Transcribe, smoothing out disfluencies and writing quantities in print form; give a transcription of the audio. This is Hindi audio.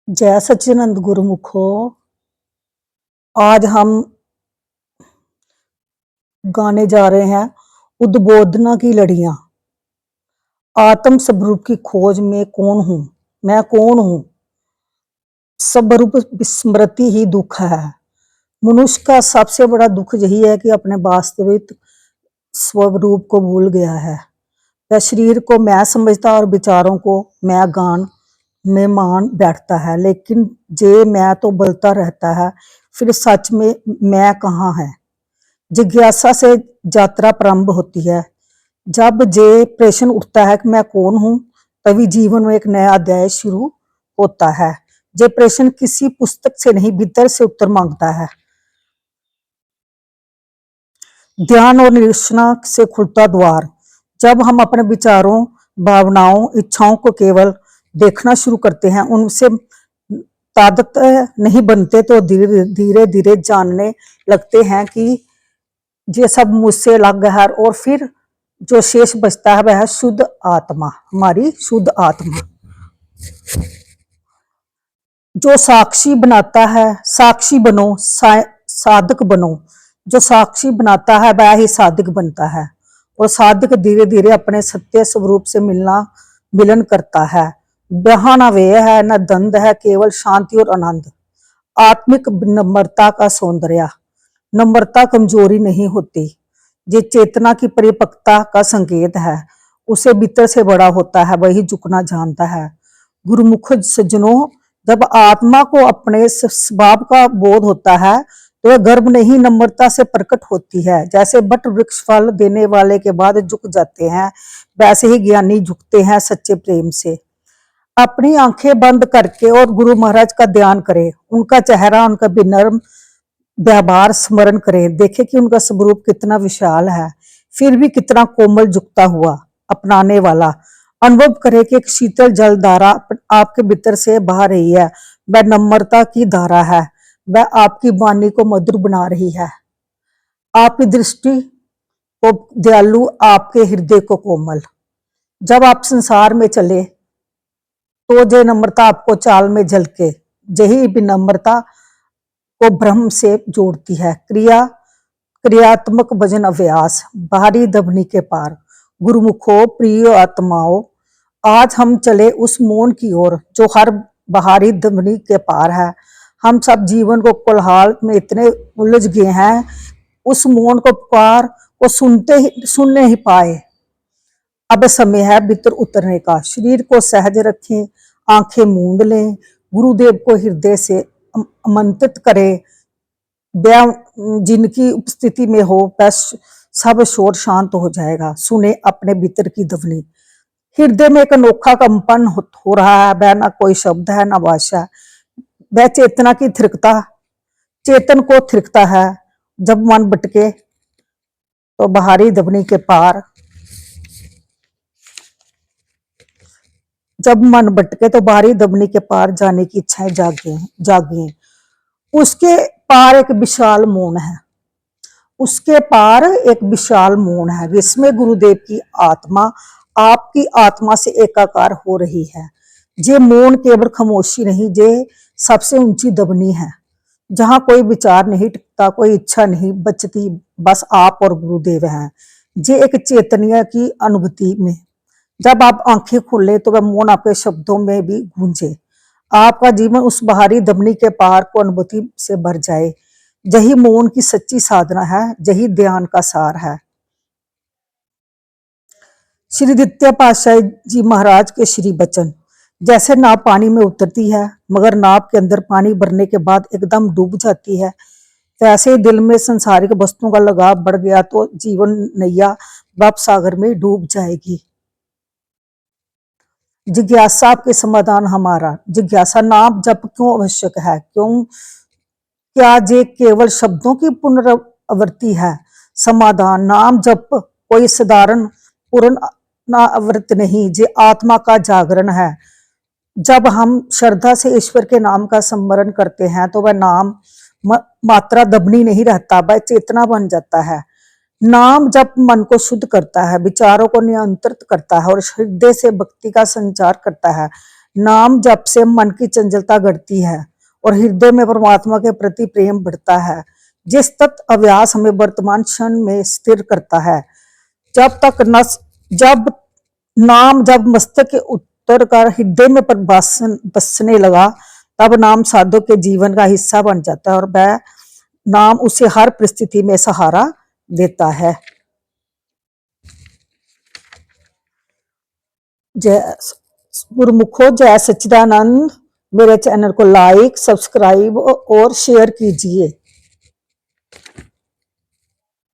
जय सच्चिदानंद गुरुमुखो। आज हम गाने जा रहे हैं उद्बोधना की लड़ियां। आत्म स्वरूप की खोज में कौन हूं, मैं कौन हूं। स्वरूप विस्मृति ही दुख है। मनुष्य का सबसे बड़ा दुख यही है कि अपने वास्तविक स्वरूप को भूल गया है। वह शरीर को मैं समझता और विचारों को मैं गान में मान बैठता है, लेकिन जे मैं तो बदलता रहता है। फिर सच में मैं कहाँ है। जिज्ञासा से यात्रा प्रारंभ होती है। जब जे प्रश्न उठता है कि मैं कौन हूं, तभी जीवन में एक नया अध्याय शुरू होता है। जे प्रश्न किसी पुस्तक से नहीं, भीतर से उत्तर मांगता है। ध्यान और निरीक्षण से खुलता द्वार। जब हम अपने विचारों, भावनाओं, इच्छाओं को केवल देखना शुरू करते हैं, उनसे तादत नहीं बनते, तो धीरे धीरे धीरे जानने लगते हैं कि ये सब मुझसे अलग है। और फिर जो शेष बचता है वह है शुद्ध आत्मा, हमारी शुद्ध आत्मा जो साक्षी बनाता है। साक्षी बनो, साधक बनो। जो साक्षी बनाता है वह ही साधक बनता है, और साधक धीरे धीरे अपने सत्य स्वरूप से मिलन करता है। वहां न वे है न द्वंद है, केवल शांति और आनंद। आत्मिक नम्रता का सौंदर्य। नम्रता कमजोरी नहीं होती, ये चेतना की परिपक्वता का संकेत है। उसे भीतर से बड़ा होता है, वही झुकना जानता है। गुरुमुख सज्जनों, जब आत्मा को अपने स्वभाव का बोध होता है तो वह गर्व नहीं, नम्रता से प्रकट होती है। जैसे बट वृक्ष फल देने वाले के बाद झुक जाते हैं, वैसे ही ज्ञानी झुकते हैं सच्चे प्रेम से। अपनी आंखें बंद करके और गुरु महाराज का ध्यान करें, उनका चेहरा, उनका विनम्र व्यवहार स्मरण करें। देखें कि उनका स्वरूप कितना विशाल है, फिर भी कितना कोमल, झुकता हुआ, अपनाने वाला। अनुभव करें कि एक शीतल जल धारा आपके भीतर से बहा रही है। वह नम्रता की धारा है, वह आपकी वाणी को मधुर बना रही है, आपकी दृष्टि को दयालु, आपके हृदय को कोमल। जब आप संसार में चले तो जो नम्रता आपको चाल में झलके, यही विनम्रता को ब्रह्म से जोड़ती है। क्रियात्मक भजन अभ्यास। बाहरी दबनी के पार। गुरुमुखो प्रिय आत्माओं, आज हम चले उस मौन की ओर जो हर बाहरी दबनी के पार है। हम सब जीवन को कोलाहल में इतने उलझ गए हैं, उस मौन को पुकार को सुन नहीं पाए। अब समय है भीतर उतरने का। शरीर को सहज रखें, आंखें मूंद लें, गुरुदेव को हृदय से आमंत्रित करें। जिनकी उपस्थिति में हो बस सब शोर शांत हो जाएगा। सुने अपने भीतर की ध्वनि। हृदय में एक अनोखा कंपन हो रहा है, वह ना कोई शब्द है ना भाषा, वह चेतना की थिरकता, चेतन को थिरकता है। जब मन भटके तो बाहरी ध्वनि के पार, जब मन भटके तो बाहरी दबनी के पार जाने की इच्छाएं जागे। उसके पार एक विशाल मौन है, उसके पार एक विशाल मौन है, जिसमें गुरुदेव की आत्मा आपकी आत्मा से एकाकार हो रही है। ये मौन केवल खामोशी नहीं, ये सबसे ऊंची दबनी है, जहां कोई विचार नहीं टिकता, कोई इच्छा नहीं बचती, बस आप और गुरुदेव हैं। ये एक चैतन्य की अनुभूति में जब आप आंखें खोले तो वह मौन आपके शब्दों में भी गूंजे। आपका जीवन उस बाहरी दबनी के पार को अनुभूति से भर जाए। यही मौन की सच्ची साधना है, यही ध्यान का सार है। श्री द्वितीय पातशाही जी महाराज के श्री वचन। जैसे नाव पानी में उतरती है मगर नाव के अंदर पानी भरने के बाद एकदम डूब जाती है, वैसे ही दिल में संसारिक वस्तुओं का लगाव बढ़ गया तो जीवन नैया भव सागर में डूब जाएगी। जिज्ञासा के समाधान हमारा। जिज्ञासा नाम जप क्यों आवश्यक है, क्यों, क्या ये केवल शब्दों की पुनरावृत्ति है। समाधान, नाम जप कोई साधारण पुनरावृत्ति नहीं, ये आत्मा का जागरण है। जब हम श्रद्धा से ईश्वर के नाम का स्मरण करते हैं तो वह नाम मात्रा दबनी नहीं रहता, वह चेतना बन जाता है। नाम जब मन को शुद्ध करता है, विचारों को नियंत्रित करता है और हृदय से भक्ति का संचार करता है। नाम जप से मन की चंचलता घटती है और हृदय में परमात्मा के प्रति प्रेम बढ़ता है। जिस तत्व अभ्यास हमें वर्तमान क्षण में स्थिर करता है। जब मस्तक के उत्तर कर हृदय में बसने लगा, तब नाम साधक के जीवन का हिस्सा बन जाता है और वह नाम उसे हर परिस्थिति में सहारा देता है। जय गुरुमुखो, जय सच्चिदानंद। मेरे चैनल को लाइक, सब्सक्राइब और शेयर कीजिए।